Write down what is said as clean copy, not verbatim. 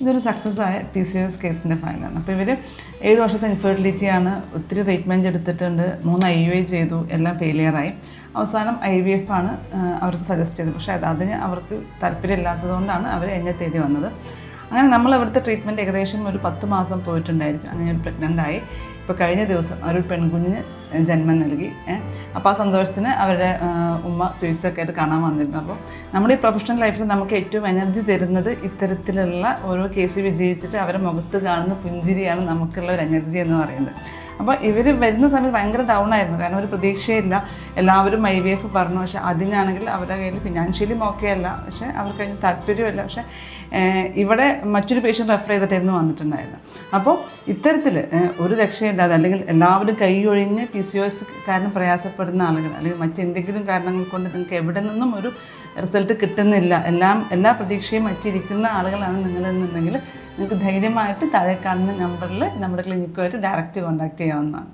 ഇതൊരു സക്സസ് ആയ PCOS കേസിൻ്റെ ഫയലാണ്. അപ്പോൾ ഇവർ 7 വർഷത്തെ ഇൻഫെർട്ടിലിറ്റിയാണ്, ഒത്തിരി ട്രീറ്റ്മെൻറ്റ് എടുത്തിട്ടുണ്ട്, 3 IUI ചെയ്തു, എല്ലാം ഫെയിലിയറായി. അവസാനം IVF ആണ് അവർക്ക് സജസ്റ്റ് ചെയ്തത്. പക്ഷേ അതിന് അവർക്ക് താല്പര്യമില്ലാത്തതുകൊണ്ടാണ് അവർ എന്നെ തേടി വന്നത്. അങ്ങനെ നമ്മൾ ഇവിടുത്തെ ട്രീറ്റ്മെൻറ്റ് ഏകദേശം ഒരു 10 മാസം പോയിട്ടുണ്ടായിരിക്കും. അങ്ങനെ ഒരു പ്രഗ്നൻ്റായി. ഇപ്പോൾ കഴിഞ്ഞ ദിവസം ഒരു പെൺകുഞ്ഞിന് ജന്മം നൽകി. അപ്പോൾ ആ സന്തോഷത്തിന് അവരുടെ ഉമ്മ സ്വീറ്റ്സൊക്കെ ആയിട്ട് കാണാൻ വന്നിരുന്നു. അപ്പോൾ നമ്മുടെ ഈ പ്രൊഫഷണൽ ലൈഫിൽ നമുക്ക് ഏറ്റവും എനർജി തരുന്നത് ഇത്തരത്തിലുള്ള ഓരോ കേസ് വിജയിച്ചിട്ട് അവരുടെ മുഖത്ത് കാണുന്ന പുഞ്ചിരിയാണ് നമുക്കുള്ള ഒരു എനർജി എന്ന് പറയുന്നത്. അപ്പോൾ ഇവർ വരുന്ന സമയത്ത് ഭയങ്കര ഡൗൺ ആയിരുന്നു. കാരണം ഒരു പ്രതീക്ഷയില്ല. എല്ലാവരും IVF പറഞ്ഞു. പക്ഷേ അതിനാണെങ്കിൽ അവരുടെ കയ്യിൽ ഫിനാൻഷ്യലി ഓക്കെ അല്ല, പക്ഷേ അവർക്ക് അതിന് താല്പര്യമില്ല. പക്ഷേ ഇവിടെ മറ്റൊരു പേഷ്യൻ്റ് റെഫർ ചെയ്തിട്ടായിരുന്നു വന്നിട്ടുണ്ടായിരുന്നു. അപ്പോൾ ഇത്തരത്തിൽ ഒരു രക്ഷയില്ലാതെ അല്ലെങ്കിൽ എല്ലാവരും കൈയൊഴിഞ്ഞ് PCOS കാരണം പ്രയാസപ്പെടുന്ന ആളുകൾ അല്ലെങ്കിൽ മറ്റെന്തെങ്കിലും കാരണങ്ങൾ കൊണ്ട് നിങ്ങൾക്ക് എവിടെ നിന്നും ഒരു റിസൾട്ട് കിട്ടുന്നില്ല, എല്ലാ പ്രതീക്ഷയും മറ്റിരിക്കുന്ന ആളുകളാണ് നിങ്ങളെന്നുണ്ടെങ്കിൽ നിങ്ങൾക്ക് ധൈര്യമായിട്ട് താഴെ കാണുന്ന നമ്പറിൽ നമ്മുടെ ക്ലിനിക്കുമായിട്ട് ഡയറക്റ്റ് കോൺടാക്ട് ചെയ്യാവുന്നതാണ്.